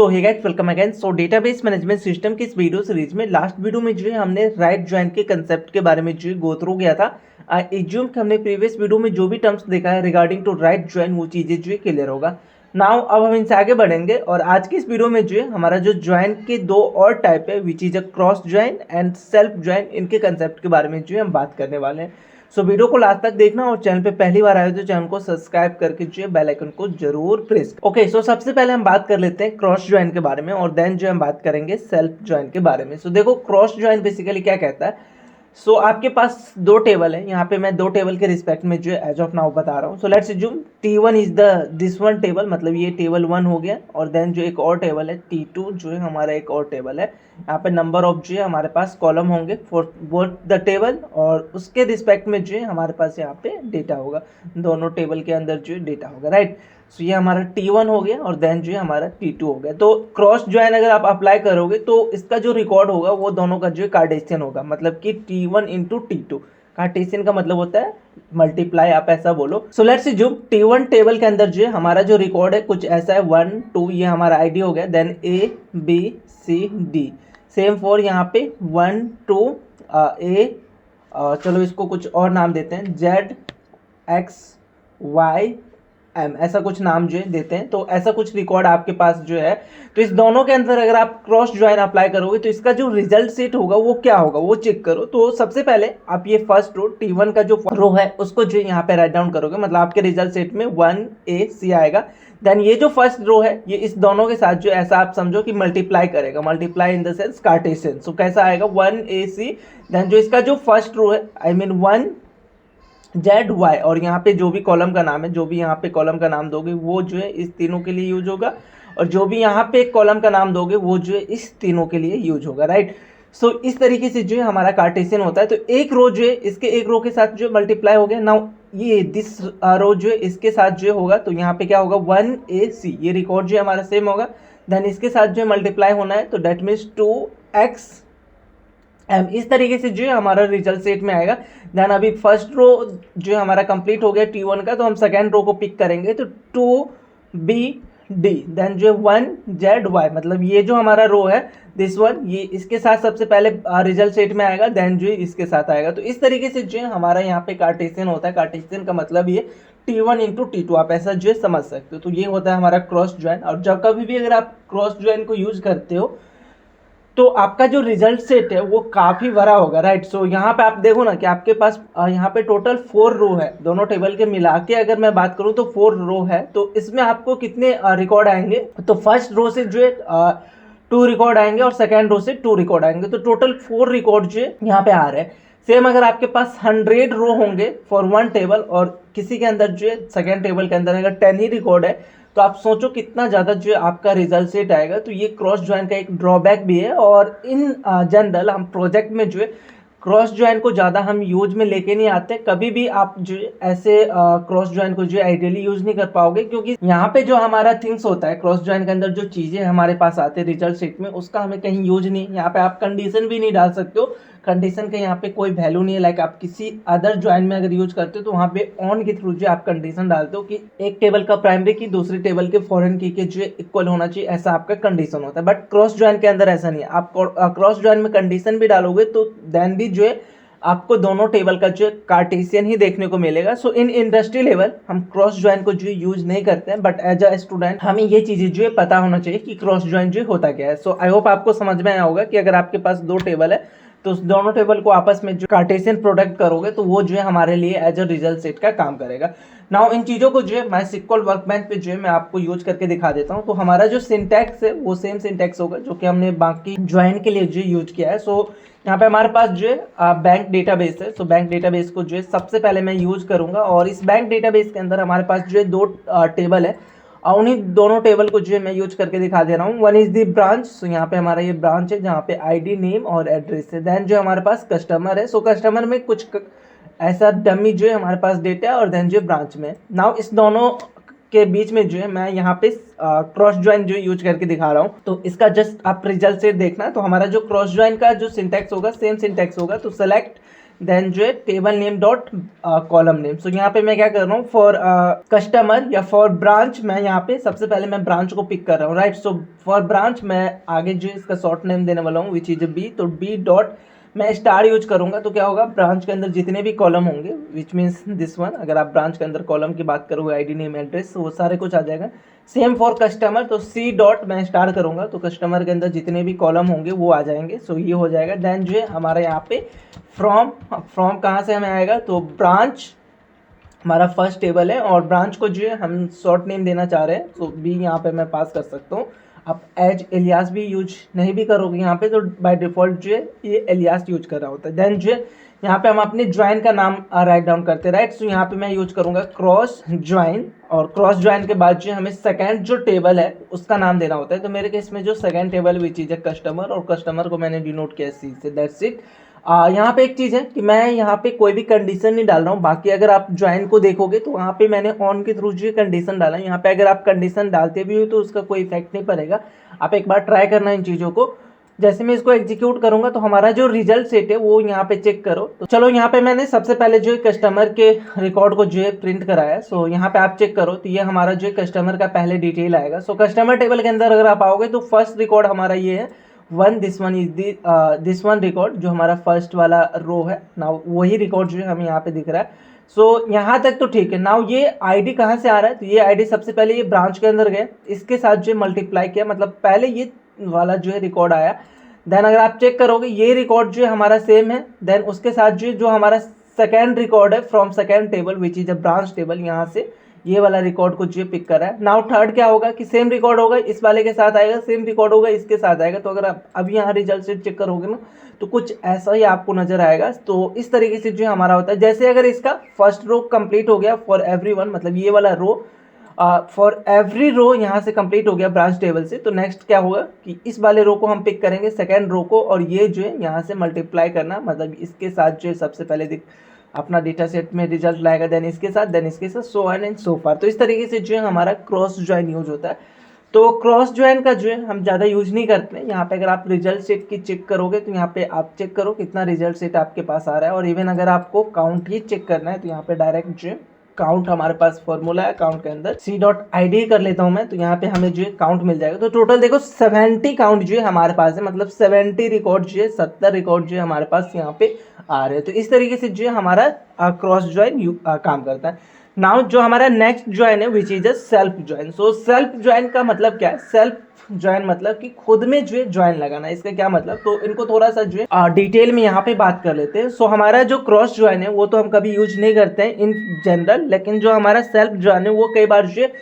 तो hey guys welcome again. So database management system की इस वीडियो सीरीज में लास्ट वीडियो में जो है हमने राइट जॉइन के कंसेप्ट के बारे में जो गो थ्रू किया था। एज्यूम कि हमने प्रीवियस वीडियो में जो भी टर्म्स देखा है रिगार्डिंग टू राइट जॉइन वो चीज़ें जो है क्लियर होगा। नाउ अब हम इनसे आगे बढ़ेंगे और आज की इस वीडियो में जो है हमारा जो ज्वाइन के दो और टाइप है which is a cross join and self join, इनके कंसेप्ट के बारे में जो है हम बात करने वाले हैं। सो वीडियो को लास्ट तक देखना और चैनल पे पहली बार आए तो चैनल को सब्सक्राइब करके जो है बेल आइकन को जरूर प्रेस। ओके, सो सबसे पहले हम बात कर लेते हैं क्रॉस ज्वाइन के बारे में और देन जो हम बात करेंगे सेल्फ ज्वाइन के बारे में। सो देखो, क्रॉस ज्वाइन बेसिकली क्या कहता है। सो आपके पास दो टेबल है, यहाँ पे मैं दो टेबल के रिस्पेक्ट में जो है एज ऑफ नाउ बता रहा हूँ। So let's assume T1 is the this one table, मतलब ये टेबल 1 हो गया और देन जो एक और टेबल है T2 जो है हमारा एक और टेबल है। यहाँ पे नंबर ऑफ जो है हमारे पास कॉलम होंगे फॉर बोथ द टेबल और उसके रिस्पेक्ट में जो है हमारे पास यहाँ पे डेटा होगा, दोनों टेबल के अंदर जो है डेटा होगा, राइट। सो ये हमारा T1 हो गया और देन जो है हमारा T2 हो गया। तो क्रॉस ज्वाइन अगर आप अप्लाई करोगे तो इसका जो रिकॉर्ड होगा वो दोनों का जो है कार्टेशियन होगा, मतलब कि T1 इंटू T2। कार्टेशियन का मतलब होता है मल्टीप्लाई, आप ऐसा बोलो। So let's assume T1 table के अंदर जो है हमारा जो रिकॉर्ड है कुछ ऐसा है 1 2, ये हमारा आईडी हो गया, देन ABCD। सेम फॉर यहाँ पे 1 2 A, चलो इसको कुछ और नाम देते हैं ZXY M, ऐसा कुछ नाम जो है देते हैं। तो ऐसा कुछ रिकॉर्ड आपके पास जो है, तो इस दोनों के अंदर अगर आप क्रॉस ज्वाइन अप्लाई करोगे तो इसका जो रिजल्ट सेट होगा वो क्या होगा वो चेक करो। तो सबसे पहले आप ये फर्स्ट रो T1 का जो रो है उसको जो यहाँ पे राइट डाउन करोगे, मतलब आपके रिजल्ट सेट में 1AC आएगा। देन ये जो फर्स्ट रो है ये इस दोनों के साथ जो ऐसा आप समझो कि मल्टीप्लाई करेगा, multiply in the sense Cartesian. So कैसा आएगा 1AC। देन जो इसका जो फर्स्ट रो है आई मीन 1ZY, और यहाँ पे जो भी कॉलम का नाम है, जो भी यहाँ पे कॉलम का नाम दोगे वो जो है इस तीनों के लिए यूज होगा, और जो भी यहाँ पे कॉलम का नाम दोगे वो जो है इस तीनों के लिए यूज होगा, राइट। सो इस तरीके से जो है हमारा कार्टेशियन होता है। तो एक रो जो है इसके एक रो के साथ जो है मल्टीप्लाई हो गया। नाउ ये दिस रो जो है इसके साथ जो होगा, तो यहाँ पे क्या होगा 1AC, ये रिकॉर्ड जो है हमारा सेम होगा। देन इसके साथ जो है मल्टीप्लाई होना है, तो डेट मीन्स 2XM। इस तरीके से जो है हमारा रिजल्ट सेट में आएगा। देन अभी फर्स्ट रो जो है हमारा कंप्लीट हो गया T1 का, तो हम सेकेंड रो को पिक करेंगे, तो 2BD, देन जो है 1ZY, मतलब ये जो हमारा रो है दिस वन, ये इसके साथ सबसे पहले रिजल्ट सेट में आएगा, देन जो है इसके साथ आएगा। तो इस तरीके से जो है हमारा यहाँ पे कार्टेशियन होता है। कार्टेशियन का मतलब ये T1 इंटू T2, आप ऐसा जो है समझ सकते हो। तो ये होता है हमारा क्रॉस ज्वाइन। और जब कभी भी अगर आप क्रॉस ज्वाइन को यूज करते हो तो आपका जो रिजल्ट सेट है वो काफ़ी बड़ा होगा, राइट। सो यहाँ पे आप देखो ना कि आपके पास यहाँ पे टोटल 4 रो है, दोनों टेबल के मिला के अगर मैं बात करूँ तो 4 रो है। तो इसमें आपको कितने रिकॉर्ड आएंगे, तो फर्स्ट रो से जो है 2 रिकॉर्ड आएंगे और सेकेंड रो से 2 रिकॉर्ड आएंगे, तो टोटल 4 रिकॉर्ड जो है यहाँ पे आ रहे हैं। सेम अगर आपके पास 100 रो होंगे फॉर वन टेबल और किसी के अंदर जो है सेकेंड टेबल के अंदर अगर 10 ही रिकॉर्ड है, तो आप सोचो कितना ज़्यादा जो है आपका रिजल्ट सेट आएगा। तो ये क्रॉस ज्वाइन का एक ड्रॉबैक भी है। और इन जनरल हम प्रोजेक्ट में जो है क्रॉस ज्वाइन को ज़्यादा हम यूज में लेके नहीं आते। कभी भी आप जो ऐसे क्रॉस ज्वाइन को जो है आइडियली यूज नहीं कर पाओगे, क्योंकि यहाँ पे जो हमारा थिंग्स होता है क्रॉस ज्वाइन के अंदर जो चीज़ें हमारे पास आते हैं रिजल्ट सेट में, उसका हमें कहीं यूज नहीं। यहाँ पे आप कंडीशन भी नहीं डाल सकते हो, कंडीशन का यहाँ पे कोई वैल्यू नहीं है। लाइक आप किसी अदर ज्वाइन में अगर यूज करते हो तो वहाँ पे ऑन के थ्रू जो आप कंडीशन डालते हो कि एक टेबल का प्राइमरी की दूसरी टेबल के फॉरेन की के जो इक्वल होना चाहिए, ऐसा आपका कंडीशन होता है। बट क्रॉस ज्वाइन के अंदर ऐसा नहीं है। आप क्रॉस ज्वाइन में कंडीशन भी डालोगे तो देन भी जो है आपको दोनों टेबल का जो कार्टेशियन ही देखने को मिलेगा। सो इन इंडस्ट्री लेवल हम क्रॉस ज्वाइन को जो यूज नहीं करते हैं, बट एज अ स्टूडेंट हमें ये चीजें जो है पता होना चाहिए कि क्रॉस ज्वाइन जो होता क्या है। सो आई होप आपको समझ में आया होगा कि अगर आपके पास दो टेबल है तो उस दोनों टेबल को आपस में जो कार्टेशियन प्रोडक्ट करोगे तो वो जो है हमारे लिए एज अ रिजल्ट सेट का काम करेगा। नाउ इन चीज़ों को जो है मैं सिक्वल वर्कबेंच पे जो है मैं आपको यूज करके दिखा देता हूँ। तो हमारा जो सिंटैक्स है वो सेम सिंटैक्स होगा जो कि हमने बाकी ज्वाइन के लिए जो यूज किया है। सो यहाँ पे हमारे पास जो है बैंक डेटाबेस है। सो बैंक डेटाबेस को जो है सबसे पहले मैं यूज करूंगा, और इस बैंक डेटाबेस के अंदर हमारे पास जो है दो टेबल है और उन्हीं दोनों टेबल को जो है मैं यूज करके दिखा दे रहा हूँ। वन इज द ब्रांच, सो यहाँ पे हमारा ये ब्रांच है जहाँ पे आईडी नेम और एड्रेस है। देन जो हमारे पास कस्टमर है, सो कस्टमर में कुछ ऐसा डमी जो है हमारे पास डेटा है, और देन जो ब्रांच में। नाउ इस दोनों के बीच में जो है मैं यहाँ पे क्रॉस ज्वाइन जो यूज करके दिखा रहा हूँ। तो इसका जस्ट आप रिजल्ट से देखना। तो हमारा जो क्रॉस ज्वाइन का जो सिंटैक्स होगा सेम सिंटैक्स होगा। तो सेलेक्ट देन जो है table name dot column name. So यहाँ पे मैं क्या कर रहा हूँ, फॉर कस्टमर या फॉर ब्रांच, मैं यहाँ पे सबसे पहले मैं ब्रांच को पिक कर रहा हूँ, राइट। सो फॉर ब्रांच मैं आगे जो इसका शॉर्ट नेम देने वाला हूँ विच इज बी, तो बी डॉट मैं स्टार यूज करूंगा, तो क्या होगा, ब्रांच के अंदर जितने भी कॉलम होंगे विच मीन्स दिस वन, अगर आप ब्रांच के अंदर कॉलम की बात करोगे आईडी नेम एड्रेस, वो सारे कुछ आ जाएगा। सेम फॉर कस्टमर, तो सी डॉट मैं स्टार करूंगा, तो कस्टमर के अंदर जितने भी कॉलम होंगे वो आ जाएंगे। सो ये हो जाएगा। देन जो है हमारे यहाँ पे फ्रॉम, फ्रॉम कहाँ से हमें आएगा, तो ब्रांच हमारा फर्स्ट टेबल है और ब्रांच को जो है हम शॉर्ट नेम देना चाह रहे हैं, तो बी यहाँ पे मैं पास कर सकता हूँ। आप एज एलियास भी यूज नहीं भी करोगे यहाँ पे, तो बाय डिफॉल्ट जो है ये एलियास यूज कर रहा होता है। देन जो है यहाँ पे हम अपने ज्वाइन का नाम राइट डाउन करते हैं, राइट। सो यहाँ पे मैं यूज करूंगा क्रॉस ज्वाइन, और क्रॉस ज्वाइन के बाद जो हमें सेकंड जो टेबल है उसका नाम देना होता है। तो मेरे केस में जो second table which is a customer, और कस्टमर को मैंने डिनोट किया सी से, दैट्स इट। यहाँ पे एक चीज़ है कि मैं यहाँ पे कोई भी कंडीशन नहीं डाल रहा हूँ। बाकी अगर आप ज्वाइन को देखोगे तो वहाँ पे मैंने ऑन के थ्रू जो कंडीशन डाला है, यहाँ पे अगर आप कंडीशन डालते भी हो तो उसका कोई इफेक्ट नहीं पड़ेगा। आप एक बार ट्राई करना इन चीज़ों को। जैसे मैं इसको एग्जीक्यूट करूंगा तो हमारा जो रिजल्ट सेट है वो यहाँ पे चेक करो। तो चलो यहाँ पे मैंने सबसे पहले जो है कस्टमर के रिकॉर्ड को जो है प्रिंट कराया है। सो यहाँ पे आप चेक करो तो ये हमारा जो है कस्टमर का पहले डिटेल आएगा। सो कस्टमर टेबल के अंदर अगर आप आओगे तो फर्स्ट रिकॉर्ड हमारा ये है one, this one is this one record, जो हमारा फर्स्ट वाला रो है ना, वही रिकॉर्ड जो है हमें यहाँ पे दिख रहा है। सो यहाँ तक तो ठीक है। नाउ ये आईडी कहाँ से आ रहा है, तो ये आईडी सबसे पहले ये ब्रांच के अंदर गए, इसके साथ जो मल्टीप्लाई किया, मतलब पहले ये वाला जो है रिकॉर्ड आया। देन अगर आप चेक करोगे ये रिकॉर्ड जो है हमारा सेम है। देन उसके साथ जो हमारा सेकेंड रिकॉर्ड है from second table which is a branch table, यहाँ से ये वाला रिकॉर्ड को जो पिक कर रहा है। नाउ थर्ड क्या होगा कि सेम रिकॉर्ड होगा इस वाले के साथ आएगा, सेम रिकॉर्ड होगा इसके साथ आएगा। तो अगर आप अभी यहाँ रिजल्ट से चेक करोगे ना तो कुछ ऐसा ही आपको नजर आएगा। तो इस तरीके से जो हमारा होता है, जैसे अगर इसका फर्स्ट रो कंप्लीट हो गया फॉर एवरीवन, मतलब ये वाला रो फॉर एवरी रो यहाँ से कंप्लीट हो गया ब्रांच टेबल से, तो नेक्स्ट क्या होगा कि इस वाले रो को हम पिक करेंगे, सेकेंड रो को, और ये जो है यहाँ से मल्टीप्लाई करना, मतलब इसके साथ जो है सबसे पहले अपना डेटा सेट में रिजल्ट लाएगा, देन इसके साथ सो ऑन एंड सो फार। तो इस तरीके से जो है हमारा क्रॉस ज्वाइन यूज होता है। तो क्रॉस ज्वाइन का जो है हम ज़्यादा यूज नहीं करते हैं। यहाँ पे अगर आप रिजल्ट सेट की चेक करोगे तो यहाँ पे आप चेक करो कितना रिजल्ट सेट आपके पास आ रहा है, और इवन अगर आपको काउंट ही चेक करना है तो यहाँ पे डायरेक्ट जो है काउंट हमारे पास फॉर्मूला है, काउंट के अंदर c.id कर लेता हूं मैं, तो यहाँ पे हमें जो है काउंट मिल जाएगा। तो टोटल देखो 70 काउंट जो है हमारे पास है, मतलब 70 रिकॉर्ड जो है, 70 रिकॉर्ड जो है हमारे पास यहाँ पे आ रहे हैं। तो इस तरीके से जो है हमारा क्रॉस ज्वाइन काम करता है। नाउ जो हमारा नेक्स्ट ज्वाइन है which is a self join. So self join का मतलब क्या है, सेल्फ ज्वाइन मतलब कि खुद में जो है ज्वाइन लगाना, इसका क्या मतलब, तो इनको थोड़ा सा जो है डिटेल में यहाँ पे बात कर लेते हैं। सो हमारा जो क्रॉस ज्वाइन है वो तो हम कभी यूज नहीं करते हैं इन जनरल, लेकिन जो हमारा सेल्फ ज्वाइन है वो कई बार जो है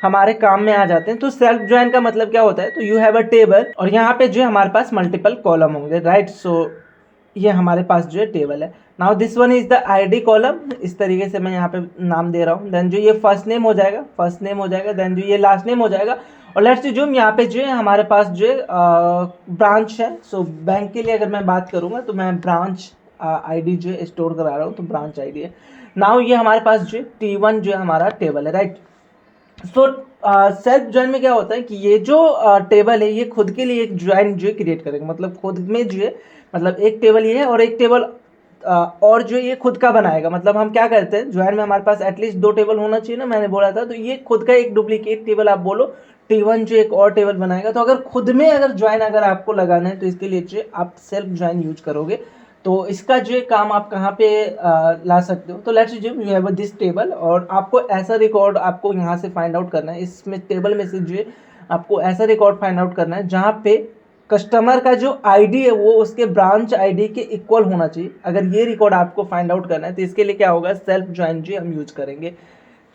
हमारे काम में आ जाते हैं। तो सेल्फ ज्वाइन का मतलब क्या होता है, तो यू हैव अ टेबल और यहाँ पे जो है हमारे पास मल्टीपल कॉलम होंगे, राइट। सो ये हमारे पास जो है टेबल है। Now this one is the ID column, इस तरीके से मैं यहाँ पे नाम दे रहा हूँ। देन जो ये फर्स्ट नेम हो जाएगा, फर्स्ट नेम हो जाएगा, देन जो ये लास्ट नेम हो जाएगा। और लेट्स जूम यहाँ पे जो है हमारे पास जो है ब्रांच है। सो बैंक के लिए अगर मैं बात करूँगा तो मैं ब्रांच आईडी जो है स्टोर करा रहा हूँ, तो ब्रांच आईडी है। नाउ ये हमारे पास जो है T1 जो है हमारा टेबल है, राइट। सो सेल्फ ज्वाइन में क्या होता है कि ये जो टेबल है ये खुद के लिए एक ज्वाइन जो है क्रिएट करेगा, मतलब खुद में जो है, मतलब एक टेबल ये है और एक टेबल और जो ये खुद का बनाएगा। मतलब हम क्या करते हैं ज्वाइन में हमारे पास एटलीस्ट 2 टेबल होना चाहिए ना, मैंने बोला था। तो ये खुद का एक डुप्लीकेट टेबल आप बोलो, T1 जो एक और टेबल बनाएगा। तो अगर खुद में अगर ज्वाइन अगर आपको लगाना है तो इसके लिए जो आप सेल्फ ज्वाइन यूज करोगे। तो इसका जो काम आप कहाँ पे ला सकते हो, तो let's assume you have this table और आपको ऐसा रिकॉर्ड आपको यहाँ से फाइंड आउट करना है। इसमें टेबल में से जो है आपको ऐसा रिकॉर्ड फाइंड आउट करना है जहाँ पे कस्टमर का जो आईडी है वो उसके ब्रांच आईडी के इक्वल होना चाहिए। अगर ये रिकॉर्ड आपको फाइंड आउट करना है तो इसके लिए क्या होगा, सेल्फ ज्वाइन जो हम यूज करेंगे।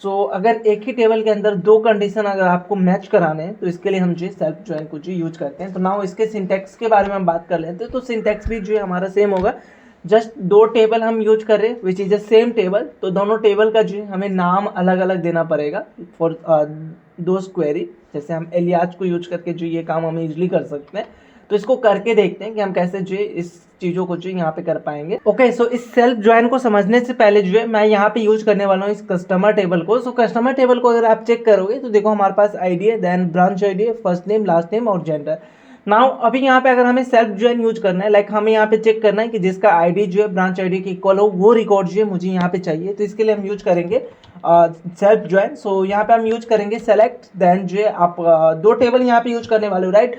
सो अगर एक ही टेबल के अंदर 2 कंडीशन अगर आपको मैच कराने हैं तो इसके लिए हम जो सेल्फ ज्वाइन को जो यूज करते हैं। तो नाउ इसके सिंटैक्स के बारे में हम बात कर लेते हैं। तो सिंटैक्स भी जो है हमारा सेम होगा, जस्ट 2 टेबल हम यूज कर रहे हैं which is the same table. तो दोनों टेबल का जो है हमें नाम अलग अलग देना पड़ेगा फॉर दोज क्वेरी। जैसे हम एलियाज को यूज करके जो ये काम हम इजिली कर सकते हैं, तो इसको करके देखते हैं कि हम कैसे जो इस चीज़ों को जो यहाँ पे कर पाएंगे। ओके, सो इस सेल्फ ज्वाइन को समझने से पहले जो है मैं यहाँ पे यूज करने वाला हूँ इस कस्टमर टेबल को। सो कस्टमर टेबल को अगर आप चेक करोगे तो देखो हमारे पास आईडी है, देन ब्रांच आईडी है, फर्स्ट नेम, लास्ट नेम और जेंडर। नाउ अभी यहाँ पे अगर हमें सेल्फ ज्वाइन यूज करना है, लाइक हमें यहाँ पे चेक करना है कि जिसका आईडी जो है ब्रांच आईडी के इक्वल हो, वो रिकॉर्ड जो है मुझे यहाँ पे चाहिए। तो इसके लिए हम यूज करेंगे सेल्फ ज्वाइन। सो यहाँ पे हम यूज करेंगे सेलेक्ट, देन जो है आप दो टेबल यहाँ पे यूज करने वाले हो, राइट।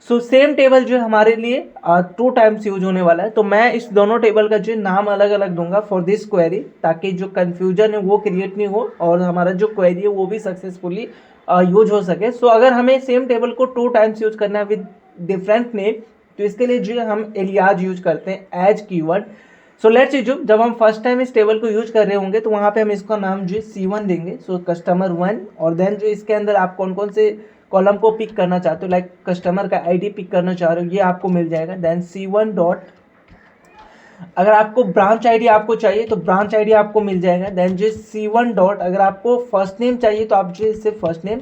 सो सेम टेबल जो है हमारे लिए 2 टाइम्स यूज होने वाला है। तो मैं इस दोनों टेबल का जो नाम अलग अलग दूंगा फॉर दिस क्वेरी, ताकि जो कन्फ्यूजन है वो क्रिएट नहीं हो और हमारा जो क्वेरी है वो भी सक्सेसफुली यूज हो सके। सो अगर हमें सेम टेबल को 2 टाइम्स यूज करना है विद डिफरेंट नेम, तो इसके लिए जो है हम एलियाज यूज करते हैं as keyword. So let's see, जो जब हम फर्स्ट टाइम इस टेबल को यूज कर रहे होंगे तो वहाँ पे हम इसका नाम जो है C1 देंगे, सो कस्टमर 1। और देन जो इसके अंदर आप कौन कौन से कॉलम को पिक करना चाहते हो, लाइक कस्टमर का आईडी पिक करना चाह रहे हो, ये आपको मिल जाएगा। देन C1 डॉट, अगर आपको ब्रांच आईडी आपको चाहिए तो ब्रांच आईडी आपको मिल जाएगा। देन जो C1 डॉट, अगर आपको फर्स्ट नेम चाहिए तो आप जो इससे फर्स्ट नेम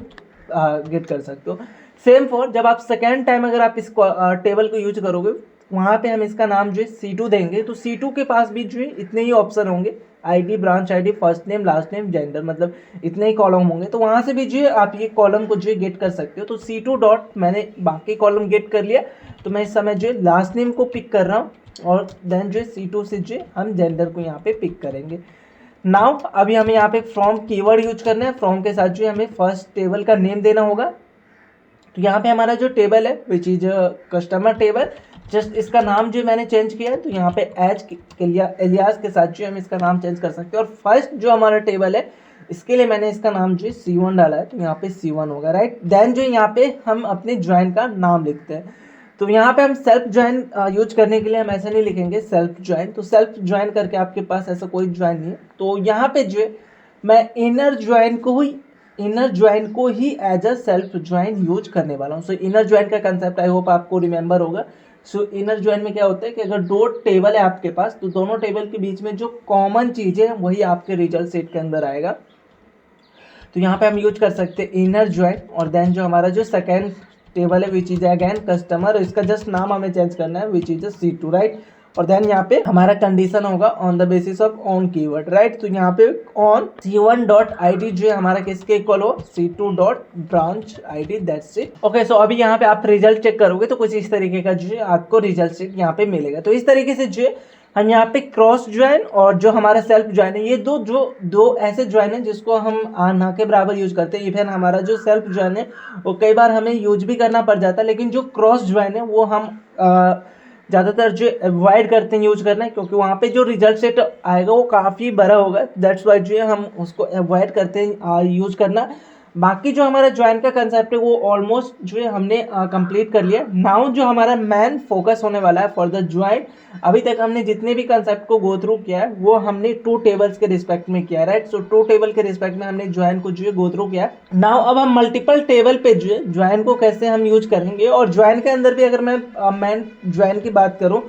गेट कर सकते हो। सेम फॉर जब आप सेकेंड टाइम अगर आप इस टेबल को यूज करोगे, वहाँ पे हम इसका नाम जो है C2 देंगे। तो C2 के पास भी जो है इतने ही ऑप्शन होंगे, ID, branch ID, first name, last name, gender, मतलब इतने ही कॉलम होंगे। तो वहाँ से भी जो है आप ये कॉलम को जो है गेट कर सकते हो। तो C2 डॉट, मैंने बाकी कॉलम गेट कर लिया, तो मैं इस समय जो है लास्ट नेम को पिक कर रहा हूँ और देन जो है C2 से जो है हम जेंडर को यहाँ पे पिक करेंगे। नाउ अभी हमें यहाँ पे फ्रॉम कीवर्ड यूज करना है। फ्रॉम के साथ जो है हमें फर्स्ट टेबल का नेम देना होगा। तो यहाँ पे हमारा जो टेबल है which is customer table, just इसका नाम जो मैंने चेंज किया है, तो यहाँ पे एज एलियास के साथ जो हम इसका नाम चेंज कर सकते हैं। और फर्स्ट जो हमारा टेबल है इसके लिए मैंने इसका नाम जो है C1 डाला है, तो यहाँ पे C1 होगा, राइट। देन जो यहाँ पे हम अपने ज्वाइन का नाम लिखते हैं। तो यहाँ पे हम सेल्फ ज्वाइन यूज करने के लिए हम ऐसा नहीं लिखेंगे सेल्फ ज्वाइन, तो सेल्फ ज्वाइन करके आपके पास ऐसा कोई ज्वाइन नहीं है। तो यहाँ पे जो है मैं इनर ज्वाइन को ही as a self join use करने वाला हूँ। सो इनर ज्वाइन का कंसेप्ट आई होप आपको रिमेंबर होगा। सो इनर ज्वाइन में क्या होता है कि अगर 2 टेबल है आपके पास, तो दोनों टेबल के बीच में जो कॉमन चीज़ है वही आपके रिजल्ट सेट के अंदर आएगा। तो यहाँ पे हम यूज कर सकते हैं इनर ज्वाइन। और देन जो हमारा जो सेकेंड टेबल है विच इज अगेन कस्टमर, इसका जस्ट नाम हमें चेंज करना है विच इज C2, राइट। और देन यहाँ पे हमारा कंडीशन होगा on the basis of on keyword, right. तो यहाँ पे ऑन C1 डॉट ID जो है हमारा किसके इक्वल हो, C2 dot branch ID, that's it. Okay, so अभी यहाँ पे आप रिजल्ट चेक करोगे तो कुछ इस तरीके का जो है आपको रिजल्ट यहाँ पे मिलेगा। तो इस तरीके से जो है हम यहाँ पे क्रॉस ज्वाइन और जो हमारा सेल्फ ज्वाइन है, ये दो ऐसे ज्वाइन है जिसको हम ना के बराबर यूज करते हैं। इवन हमारा जो सेल्फ ज्वाइन है वो कई बार हमें यूज भी करना पड़ जाता है, लेकिन जो क्रॉस ज्वाइन है वो हम ज़्यादातर जो अवॉइड करते हैं यूज करना है, क्योंकि वहाँ पे जो रिजल्ट सेट आएगा वो काफ़ी बड़ा होगा। दैट्स वाई जो है हम उसको अवॉइड करते हैं यूज करना। बाकी जो हमारा ज्वाइन का कंसेप्ट है वो ऑलमोस्ट जो है हमने कंप्लीट कर लिया। नाउ जो हमारा मेन फोकस होने वाला है फॉर द ज्वाइन, अभी तक हमने जितने भी कंसेप्ट को गो थ्रू किया है वो हमने 2 टेबल्स के रिस्पेक्ट में किया है, राइट। सो 2 टेबल के रिस्पेक्ट में हमने ज्वाइन को जो है गो थ्रू किया। नाउ अब हम मल्टीपल टेबल पे जो है ज्वाइन को कैसे हम यूज करेंगे। और ज्वाइन के अंदर भी अगर मैं मेन ज्वाइन की बात करूँ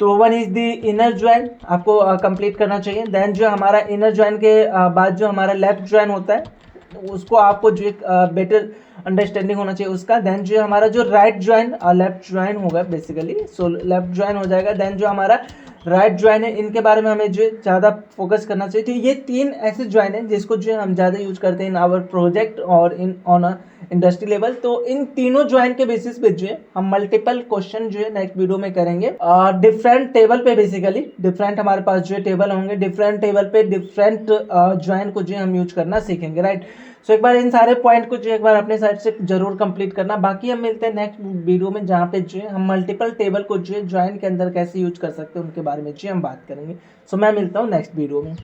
तो 1 इज द इनर ज्वाइन, आपको कंप्लीट करना चाहिए। देन जो हमारा इनर ज्वाइन के बाद जो हमारा लेफ्ट ज्वाइन होता है उसको आपको जो एक बेटर अंडरस्टैंडिंग होना चाहिए उसका। देन जो हमारा जो राइट ज्वाइन लेफ्ट ज्वाइन होगा बेसिकली, सो लेफ्ट ज्वाइन हो जाएगा। देन जो हमारा राइट ज्वाइन है, इनके बारे में हमें जो ज़्यादा फोकस करना चाहिए। तो ये 3 ऐसे ज्वाइन हैं जिसको जो हम ज़्यादा यूज करते हैं इन आवर प्रोजेक्ट और in on a industry level. तो इन तीनों ज्वाइन के बेसिस पे जो है हम मल्टीपल क्वेश्चन जो है नेक्स्ट वीडियो में करेंगे। डिफरेंट टेबल पे बेसिकली डिफरेंट हमारे पास जो है टेबल होंगे, डिफरेंट टेबल पे डिफरेंट ज्वाइन को जो हम यूज करना सीखेंगे, राइट। सो एक बार इन सारे पॉइंट को जो एक बार अपने साइड से जरूर कंप्लीट करना। बाकी हम मिलते हैं नेक्स्ट वीडियो में जहाँ पे जो है हम मल्टीपल टेबल को जो है ज्वाइन के अंदर कैसे यूज कर सकते हैं उनके बारे में जो हम बात करेंगे। सो मैं मिलता हूँ नेक्स्ट वीडियो में।